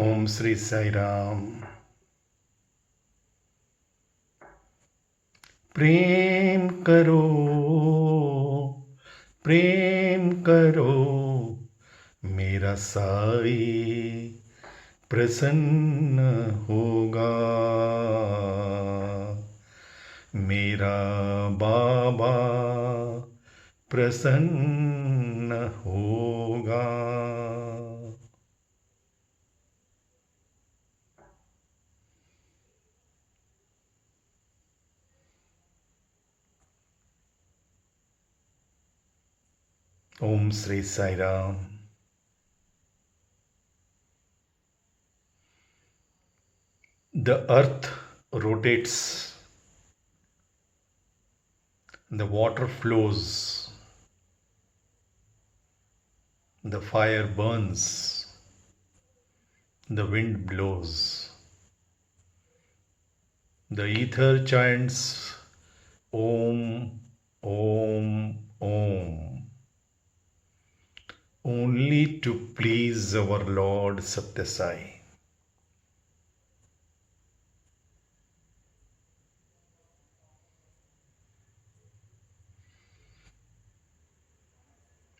ओम श्री साई राम। प्रेम करो, प्रेम करो, मेरा साई प्रसन्न होगा। मेरा बाबा प्रसन्न होगा। ओम Shri Sai Ram. The earth rotates, the water flows, the fire burns, the wind blows, the ether chants Om, Om, Om, only to please our Lord Satyasai.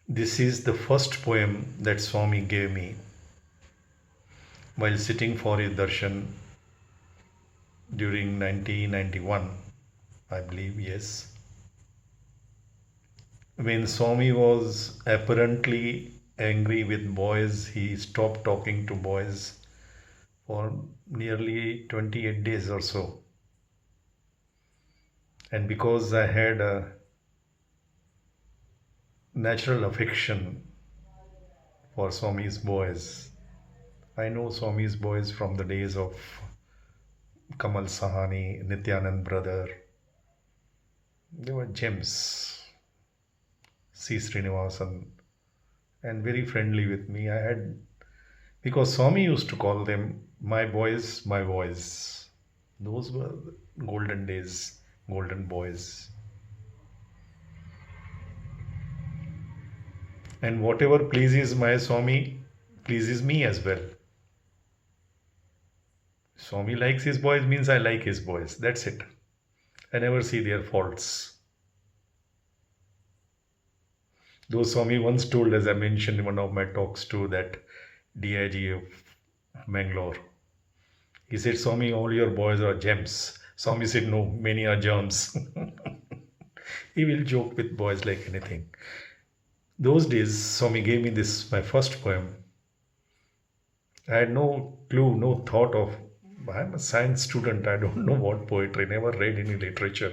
This is the first poem that Swami gave me while sitting for his darshan during 1991, I believe, yes. When Swami was apparently angry with boys, he stopped talking to boys for nearly 28 days or so. And because I had a natural affection for Swami's boys, I know Swami's boys from the days of Kamal Sahani, Nityanand brother. They were gems. C. Srinivasan, and very friendly with me. I had, because Swami used to call them my boys, my boys. Those were golden days, golden boys. And whatever pleases my Swami pleases me as well. Swami likes his boys means I like his boys. That's it. I never see their faults. Though Swami once told, as I mentioned in one of my talks too, that DIG of Mangalore, he said, Swami, all your boys are gems. Swami said, no, many are germs. He will joke with boys like anything. Those days, Swami gave me this, my first poem. I had no clue, no thought of, I'm a science student, I don't know what poetry, never read any literature.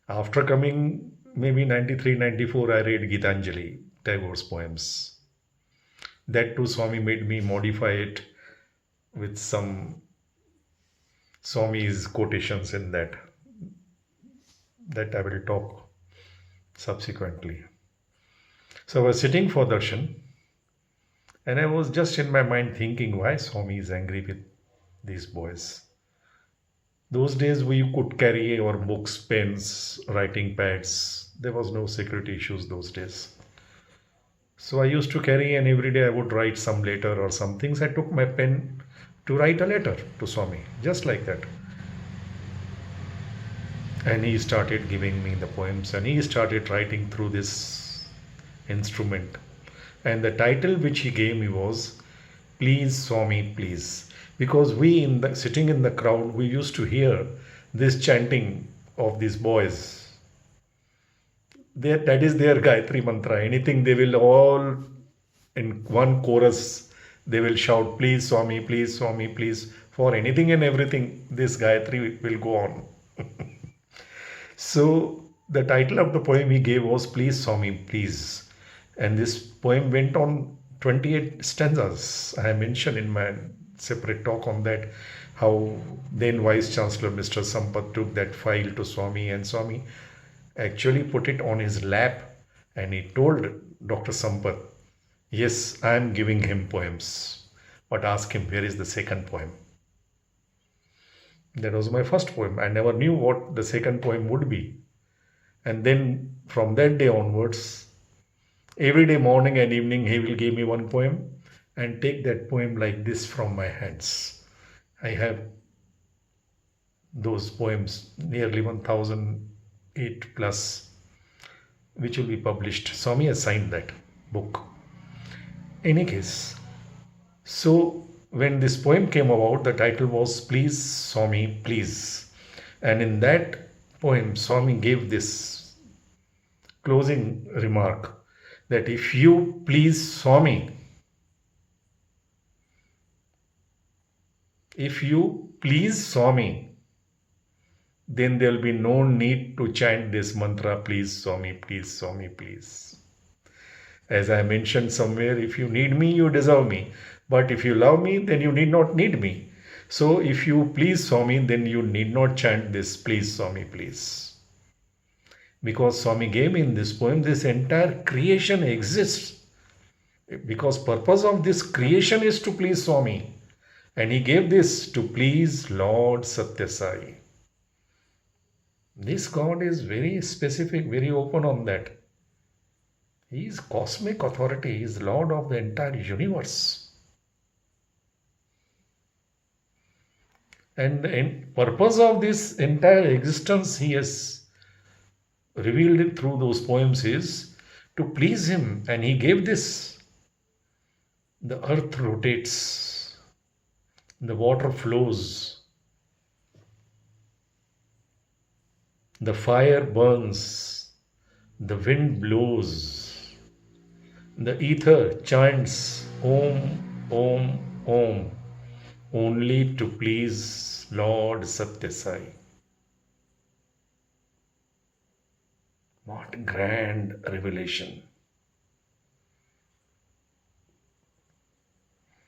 After coming, maybe 93, 94, I read Gitanjali, Tagore's poems. That too, Swami made me modify it with some Swami's quotations in that. That I will talk subsequently. So I was sitting for darshan and I was just in my mind thinking why Swami is angry with these boys. Those days we could carry our books, pens, writing pads. There was no security issues those days. So I used to carry, and every day I would write some letter or some things. I took my pen to write a letter to Swami, just like that. And he started giving me the poems, and he started writing through this instrument. And the title which he gave me was Please Swami, Please. Because we sitting in the crowd, we used to hear this chanting of these boys. That is their Gayatri mantra. Anything they will all in one chorus they will shout, please Swami, please Swami, please. For anything and everything, this Gayatri will go on. So the title of the poem he gave was Please Swami, Please. And this poem went on 28 stanzas. I mentioned in my separate talk on that how then Vice Chancellor Mr. Sampath took that file to Swami, and Swami actually put it on his lap and he told Dr. Sampath, yes, I am giving him poems, but ask him where is the second poem. That was my first poem. I never knew what the second poem would be. And then from that day onwards, Every day, morning and evening, he will give me one poem and take that poem like this from my hands. I have those poems, nearly 1008 plus, which will be published. Swami has signed that book. Any case, so when this poem came about, the title was Please Swami, Please. And in that poem, Swami gave this closing remark that if you please Swami, if you please Swami, then there will be no need to chant this mantra, please Swami, please Swami, please. As I mentioned somewhere, if you need me, you deserve me. But if you love me, then you need not need me. So if you please Swami, then you need not chant this, please Swami, please. Because Swami gave me in this poem, this entire creation exists. Because purpose of this creation is to please Swami. And he gave this to please Lord Satyasai. This God is very specific, very open on that. He is cosmic authority, he is Lord of the entire universe. And the purpose of this entire existence he has revealed it through those poems is to please him. And he gave this. The earth rotates, the water flows, the fire burns, the wind blows, the ether chants Om, Om, Om, only to please Lord Satyasai. What grand revelation!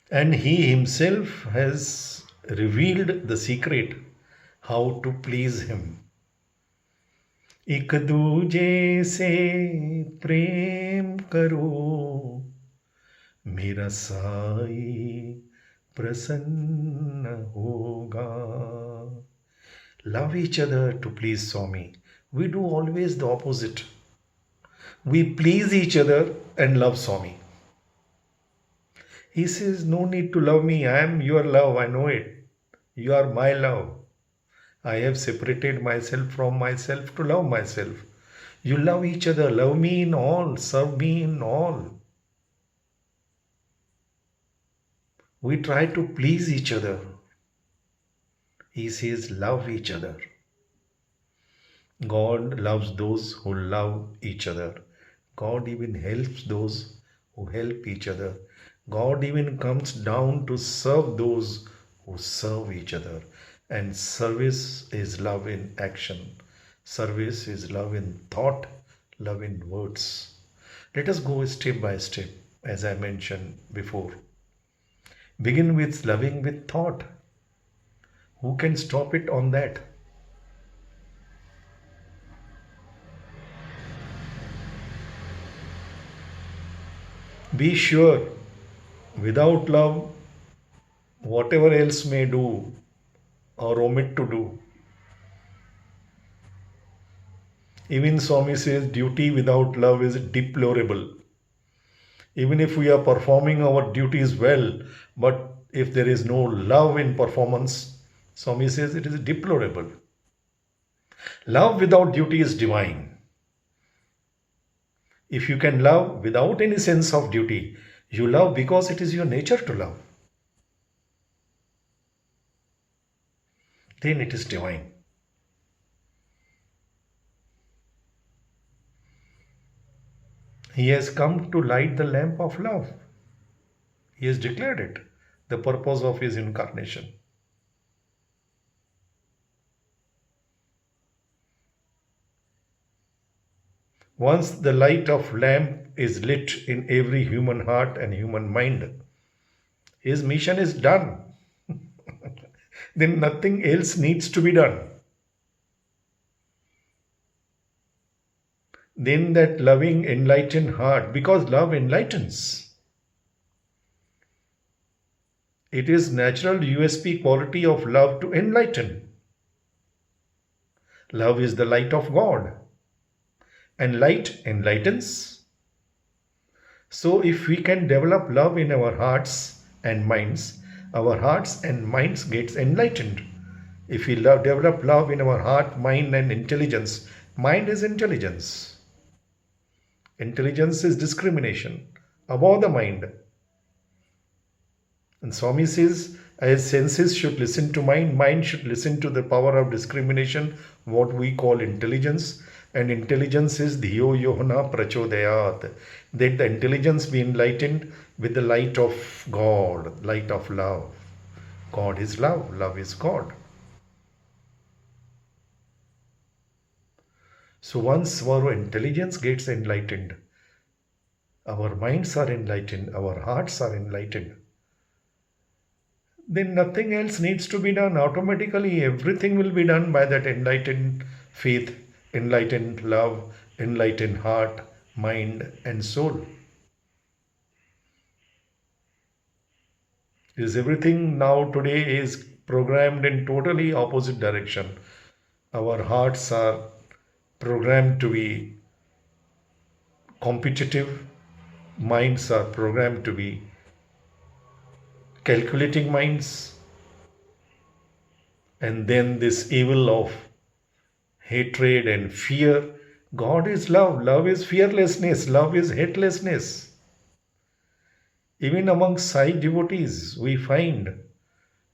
And he himself has revealed the secret how to please him. एक दूजे से प्रेम करो, मेरा साई प्रसन्न होगा. Love each other to please Swami. We do always the opposite. We please each other and love Swami. He says, no need to love me. I am your love. I know it. You are my love. I have separated myself from myself to love myself. You love each other. Love me in all. Serve me in all. We try to please each other. He says, love each other. God loves those who love each other. God even helps those who help each other. God even comes down to serve those who serve each other. And service is love in action. Service is love in thought, love in words. Let us go step by step, as I mentioned before. Begin with loving with thought. Who can stop it on that? Be sure, without love, whatever else may do or omit to do. Even Swami says duty without love is deplorable. Even if we are performing our duties well, but if there is no love in performance, Swami says it is deplorable. Love without duty is divine. If you can love without any sense of duty, you love because it is your nature to love. Then it is divine. He has come to light the lamp of love. He has declared it, the purpose of his incarnation. Once the light of lamp is lit in every human heart and human mind, his mission is done. Then nothing else needs to be done. Then that loving, enlightened heart, because love enlightens. It is natural USP quality of love to enlighten. Love is the light of God, and light enlightens. So, if we can develop love in our hearts and minds gets enlightened. If we develop love in our heart, mind, and intelligence, mind is intelligence. Intelligence is discrimination above the mind. And Swami says, as senses should listen to mind, mind should listen to the power of discrimination, what we call intelligence. And intelligence is Dhiyo Yohana Prachodayat. That the intelligence be enlightened with the light of God, light of love. God is love, love is God. So once our intelligence gets enlightened, our minds are enlightened, our hearts are enlightened, then nothing else needs to be done. Automatically, everything will be done by that enlightened faith, enlightened love, enlightened heart, mind, and soul. Is everything now today is programmed in totally opposite direction. Our hearts are programmed to be competitive, minds are programmed to be calculating minds, and then this evil of hatred and fear. God is love, love is fearlessness, love is hatelessness. Even among Sai devotees, we find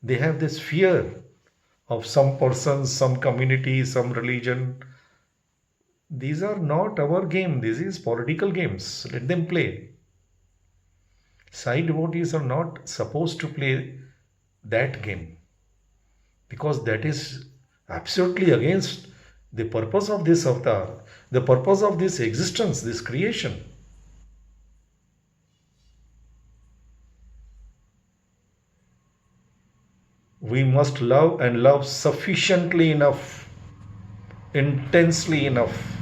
they have this fear of some persons, some community, some religion. These are not our game, this is political games. Let them play. Sai devotees are not supposed to play that game because that is absolutely against the purpose of this avatar, the purpose of this existence, this creation. We must love and love sufficiently enough, intensely enough,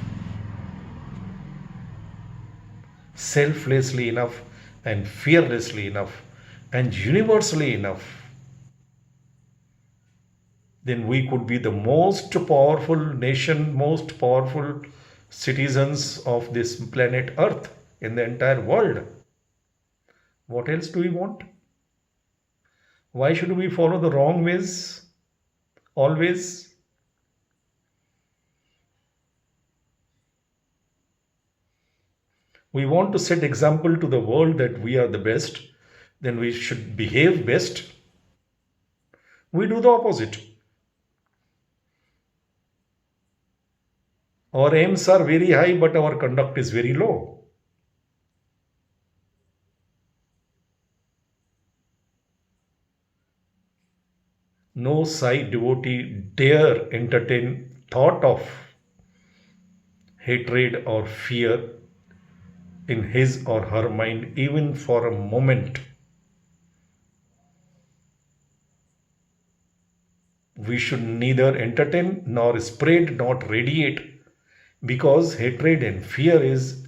selflessly enough, and fearlessly enough, and universally enough. Then we could be the most powerful nation, most powerful citizens of this planet Earth in the entire world. What else do we want? Why should we follow the wrong ways always? We want to set example to the world that we are the best, then we should behave best. We do the opposite. Our aims are very high, but our conduct is very low. No Sai devotee dare entertain thought of hatred or fear in his or her mind even for a moment. We should neither entertain nor spread nor radiate, because hatred and fear is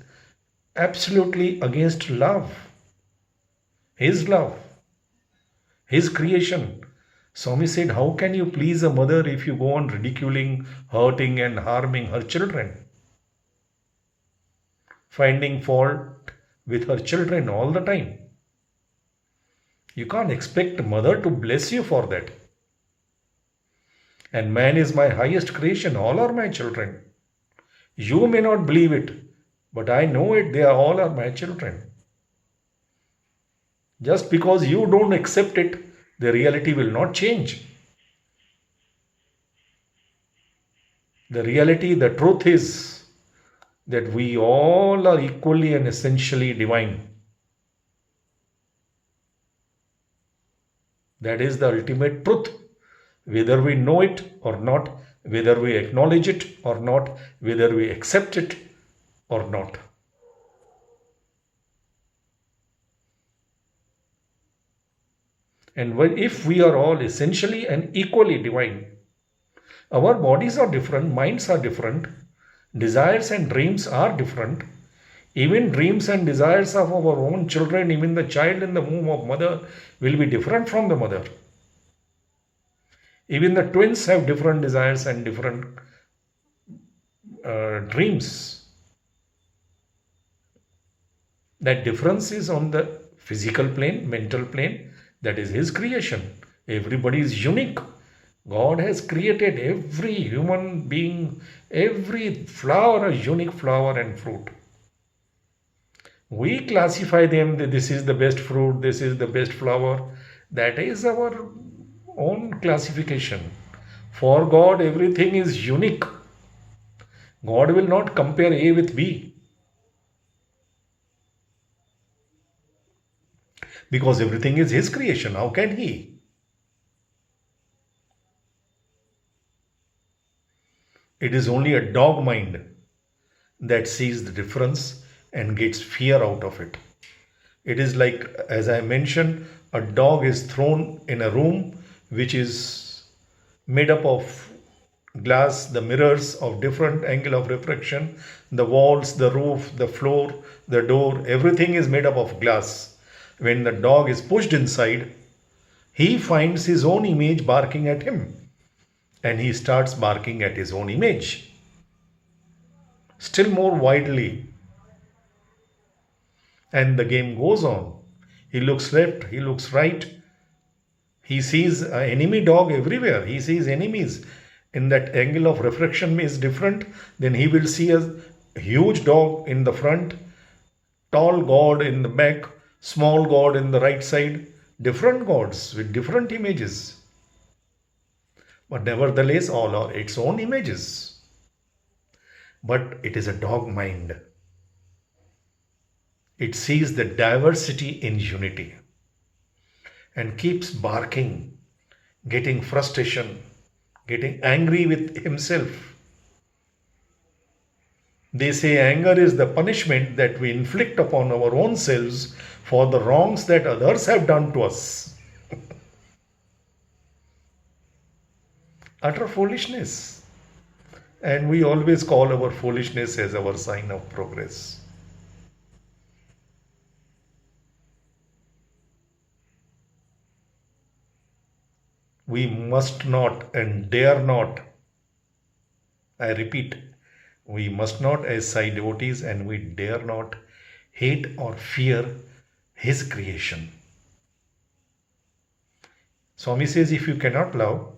absolutely against love, his love, his creation. Swami said, how can you please a mother if you go on ridiculing, hurting, and harming her children? Finding fault with her children all the time. You can't expect a mother to bless you for that. And man is my highest creation, all are my children. You may not believe it, but I know it, they are all are my children. Just because you don't accept it, the reality will not change. The reality, the truth is that we all are equally and essentially divine. That is the ultimate truth. Whether we know it or not, whether we acknowledge it or not, whether we accept it or not. And if we are all essentially and equally divine, our bodies are different, minds are different, desires and dreams are different. Even dreams and desires of our own children, even the child in the womb of mother, will be different from the mother. Even the twins have different desires and different dreams. That difference is on the physical plane, mental plane, that is His creation. Everybody is unique. God has created every human being, every flower, a unique flower and fruit. We classify them that this is the best fruit, this is the best flower. That is our own classification. For God, everything is unique. God will not compare A with B because everything is His creation. How can He? It is only a dog mind that sees the difference and gets fear out of it. It is like, as I mentioned, a dog is thrown in a room which is made up of glass, the mirrors of different angle of refraction, the walls, the roof, the floor, the door, everything is made up of glass. When the dog is pushed inside, he finds his own image barking at him and he starts barking at his own image. Still more widely, and the game goes on. He looks left, he looks right. He sees an enemy dog everywhere. He sees enemies. In that angle of refraction is different. Then he will see a huge dog in the front, tall god in the back, small god in the right side. Different gods with different images. But nevertheless, all are its own images. But it is a dog mind. It sees the diversity in unity and keeps barking, getting frustration, getting angry with himself. They say anger is the punishment that we inflict upon our own selves for the wrongs that others have done to us. Utter foolishness. And we always call our foolishness as our sign of progress. We must not and dare not, I repeat, we must not as Sai devotees and we dare not hate or fear His creation. Swami says if you cannot love,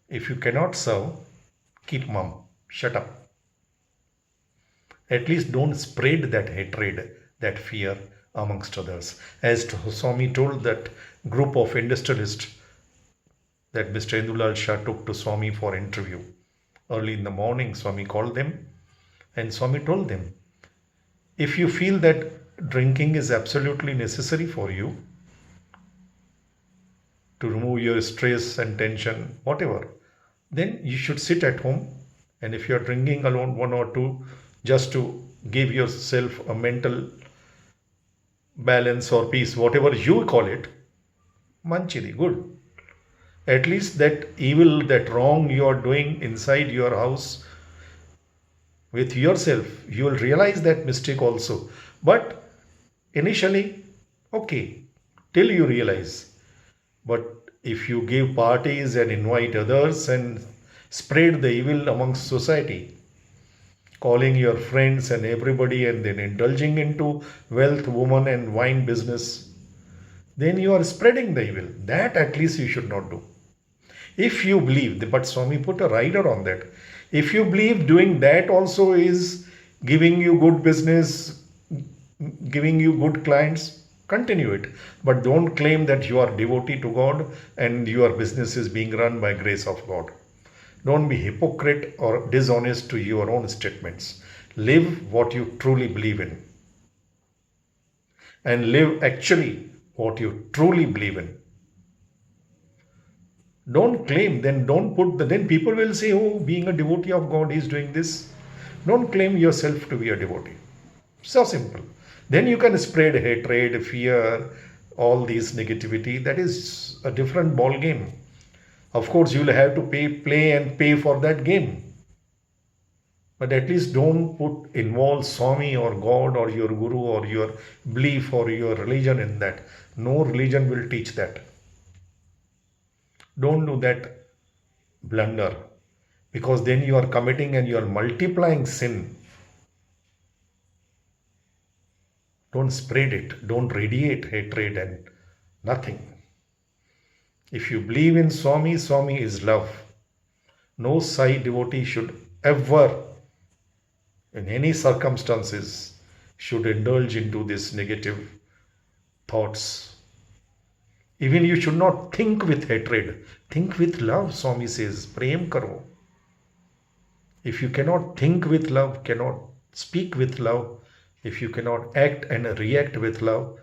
if you cannot serve, keep mum, shut up. At least don't spread that hatred, that fear amongst others. As Swami told that group of industrialists that Mr. Indulal Shah took to Swami for interview. Early in the morning, Swami called them and Swami told them, if you feel that drinking is absolutely necessary for you to remove your stress and tension, whatever, then you should sit at home. And if you are drinking alone, one or two, just to give yourself a mental balance or peace, whatever you call it, manchiri, good. At least that evil, that wrong you are doing inside your house with yourself, you will realize that mistake also. But initially, okay, till you realize. But if you give parties and invite others and spread the evil amongst society, calling your friends and everybody and then indulging into wealth, woman and wine business, then you are spreading the evil. That at least you should not do. If you believe, but Swami put a rider on that. If you believe doing that also is giving you good business, giving you good clients, continue it. But don't claim that you are devotee to God and your business is being run by grace of God. Don't be hypocrite or dishonest to your own statements. Live what you truly believe in. And live actually what you truly believe in. Don't claim, then don't put then people will say, oh, being a devotee of God, he's doing this. Don't claim yourself to be a devotee. So simple. Then you can spread hatred, fear, all these negativity. That is a different ball game. Of course, you will have to play and pay for that game. But at least don't involve Swami or God or your Guru or your belief or your religion in that. No religion will teach that. Don't do that blunder, because then you are committing and you are multiplying sin. Don't spread it. Don't radiate hatred and nothing. If you believe in Swami, Swami is love. No Sai devotee should ever, in any circumstances, should indulge into this negative thoughts. Even you should not think with hatred. Think with love, Swami says. Prem karo. If you cannot think with love, cannot speak with love, if you cannot act and react with love,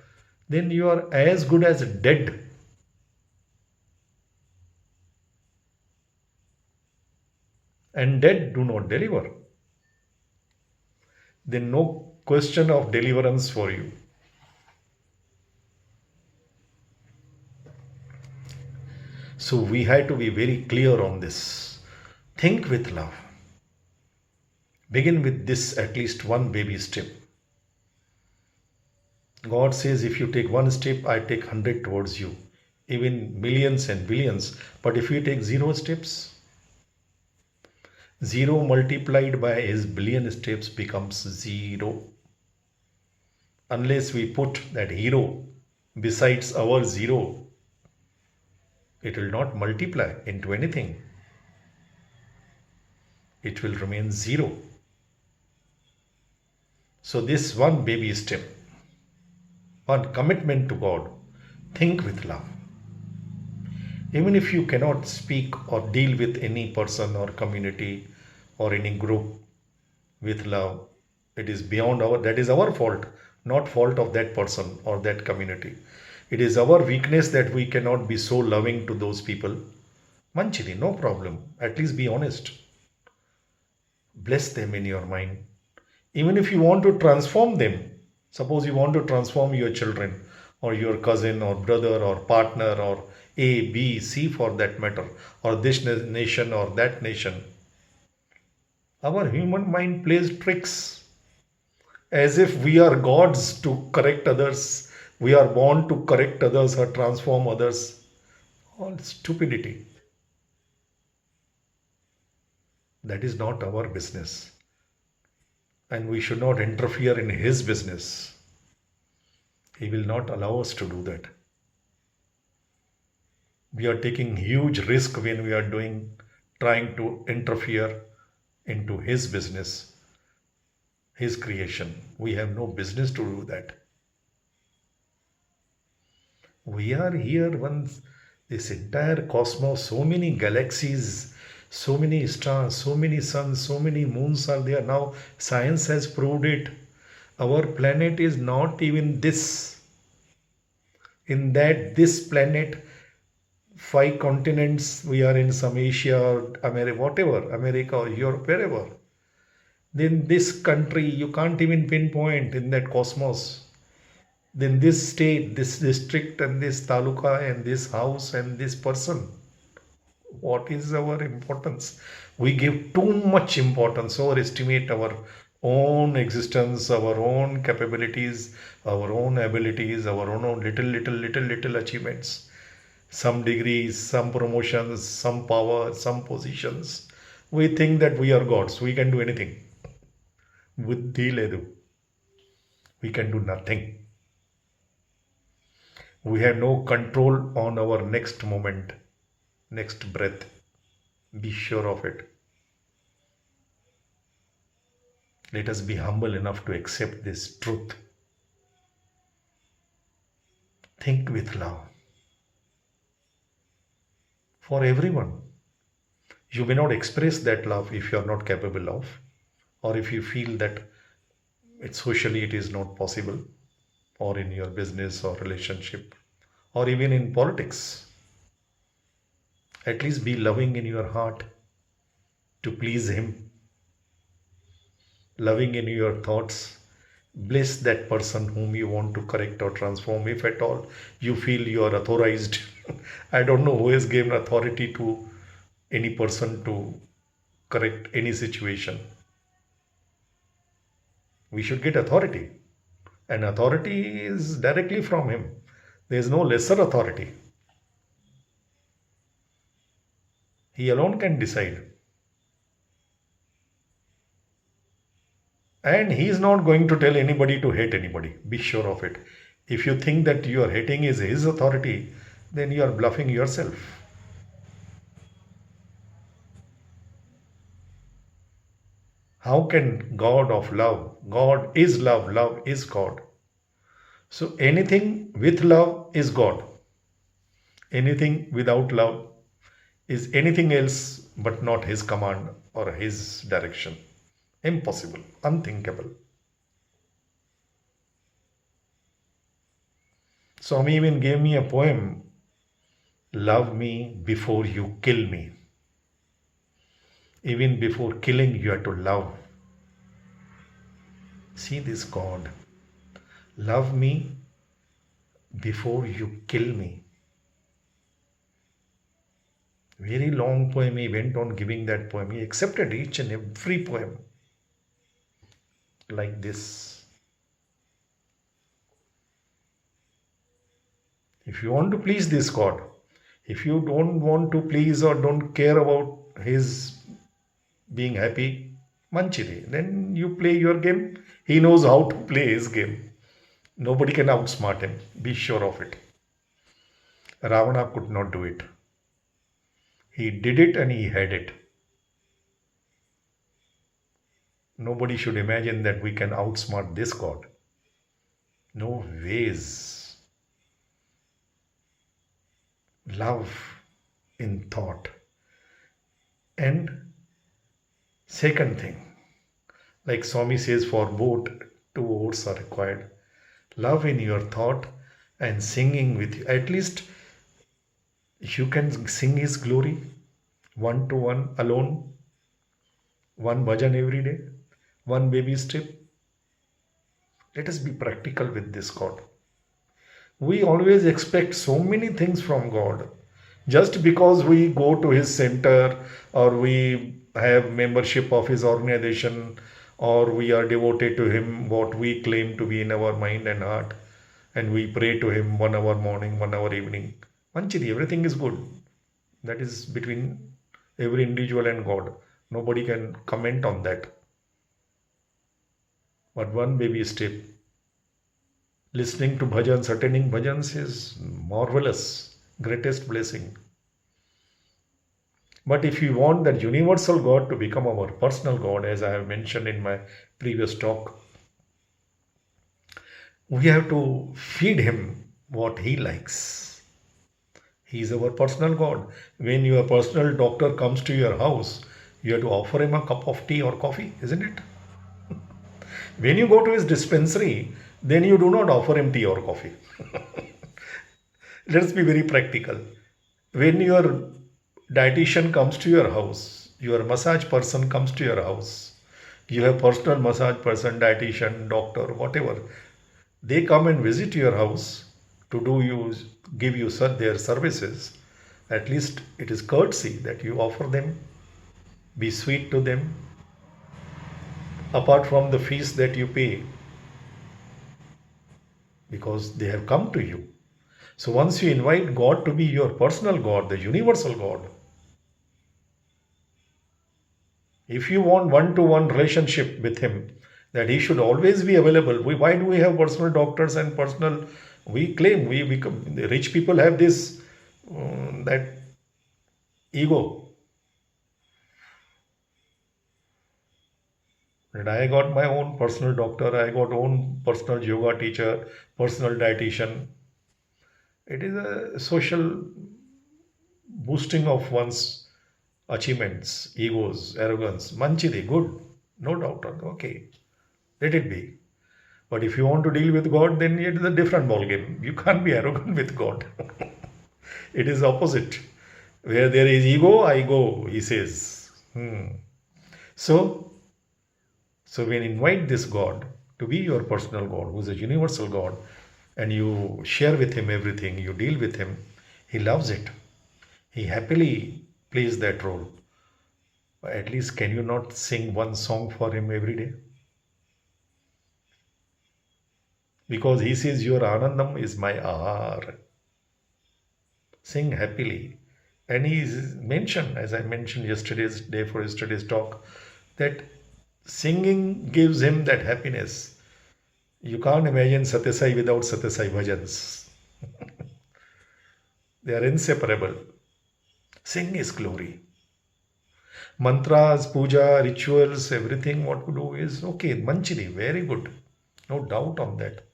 then you are as good as dead. And dead do not deliver. Then no question of deliverance for you. So we have to be very clear on this. Think with love. Begin with this, at least one baby step. God says, if you take one step, I take 100 towards you, even millions and billions. But if you take 0 steps, 0 multiplied by his billion steps becomes 0. Unless we put that hero besides our 0, it will not multiply into anything. It will remain 0. So this one baby step, one commitment to God, think with love. Even if you cannot speak or deal with any person or community or any group with love, it is beyond that is our fault, not fault of that person or that community. It is our weakness that we cannot be so loving to those people. Manchidi, no problem. At least be honest. Bless them in your mind. Even if you want to transform them, suppose you want to transform your children or your cousin or brother or partner or A, B, C for that matter, or this nation or that nation. Our human mind plays tricks as if we are gods to correct others. We are born to correct others or transform others. All stupidity. That is not our business. And we should not interfere in his business. He will not allow us to do that. We are taking huge risk when we are trying to interfere into his business, his creation. We have no business to do that. We are here once, this entire cosmos, so many galaxies, so many stars, so many suns, so many moons are there. Now science has proved it. Our planet is not even this. In that this planet, 5 continents, we are in some Asia or America, whatever, America or Europe, wherever. Then this country, you can't even pinpoint in that cosmos. Then this state, this district and this taluka and this house and this person. What is our importance? We give too much importance, overestimate our own existence, our own capabilities, our own abilities, our own little achievements. Some degrees, some promotions, some power, some positions. We think that we are gods. We can do anything. Buddhi ledu. We can do nothing. We have no control on our next moment, next breath. Be sure of it. Let us be humble enough to accept this truth. Think with love. For everyone. You may not express that love if you are not capable of, or if you feel that socially it is not possible, or in your business or relationship, or even in politics. At least be loving in your heart to please him, loving in your thoughts. Bless that person whom you want to correct or transform, if at all you feel you are authorized. I don't know who has given authority to any person to correct any situation. We should get authority, and authority is directly from him. There is no lesser authority. He alone can decide. And he is not going to tell anybody to hate anybody. Be sure of it. If you think that your hating is his authority, then you are bluffing yourself. How can God of love? God is love, love is God. So anything with love is God. Anything without love is anything else but not his command or his direction. Impossible, unthinkable. Swami even gave me a poem. Love me before you kill me. Even before killing, you have to love. See this God. Love me before you kill me. Very long poem. He went on giving that poem. He accepted each and every poem like this. If you want to please this God, if you don't want to please or don't care about his being happy, manchide, then you play your game. He knows how to play his game. Nobody can outsmart him. Be sure of it. Ravana could not do it. He did it and he had it. Nobody should imagine that we can outsmart this God. No ways. Love in thought. And second thing, like Swami says, for both, two oaths are required. Love in your thought and singing with you. At least you can sing his glory one to one alone, one bhajan every day, one baby step. Let us be practical with this God. We always expect so many things from God. Just because we go to his center or we have membership of his organization or we are devoted to him, what we claim to be in our mind and heart, and we pray to him 1 hour morning, 1 hour evening. Manchiri, everything is good. That is between every individual and God. Nobody can comment on that. But one baby step, listening to bhajans, attending bhajans is marvelous, greatest blessing. But if you want that universal God to become our personal God, as I have mentioned in my previous talk, we have to feed him what he likes. He is our personal God. When your personal doctor comes to your house, you have to offer him a cup of tea or coffee, isn't it? When you go to his dispensary, then you do not offer him tea or coffee. Let's be very practical. When your dietitian comes to your house, your massage person comes to your house, you have personal massage person, dietitian, doctor, whatever. They come and visit your house to give you their services. At least it is courtesy that you offer them. Be sweet to them. Apart from the fees that you pay, because they have come to you. So once you invite God to be your personal God, the universal God, if you want one-to-one relationship with him, that he should always be available. Why do we have personal doctors and personal? We claim the rich people have this that ego that I got my own personal doctor, I got own personal yoga teacher, personal dietitian. It is a social boosting of one's achievements, egos, arrogance. Manchide, good, no doubt. Okay, let it be. But if you want to deal with God, then it is a different ballgame. You can't be arrogant with God. It is opposite. Where there is ego, I go, he says. So, when you invite this God to be your personal God, who is a universal God, and you share with him everything, you deal with him, he loves it. He happily plays that role. At least, can you not sing one song for him every day? Because he says, your Anandam is my Ahar. Sing happily. And he mentioned, as I mentioned yesterday's talk, that Singing gives him that happiness. You can't imagine Satyasai without Satyasai bhajans. They are inseparable. Sing is glory. Mantras, puja, rituals, everything what we do is okay. Manchini, very good. No doubt on that.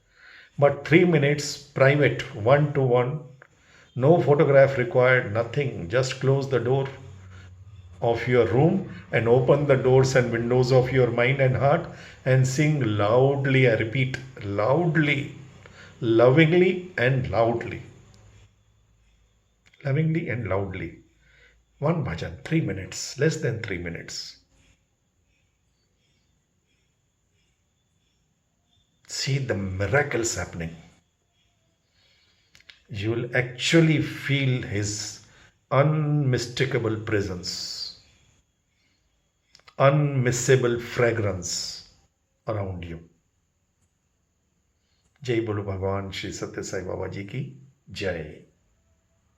But 3 minutes, private, one to one, no photograph required, nothing. Just close the door of your room and open the doors and windows of your mind and heart and sing loudly. I repeat, loudly, lovingly and loudly. Lovingly and loudly. One bhajan, 3 minutes, less than 3 minutes. See the miracles happening. You will actually feel his unmistakable presence, unmissable fragrance around you. जय बोलो भगवान श्री सत्य साई बाबा जी की जय.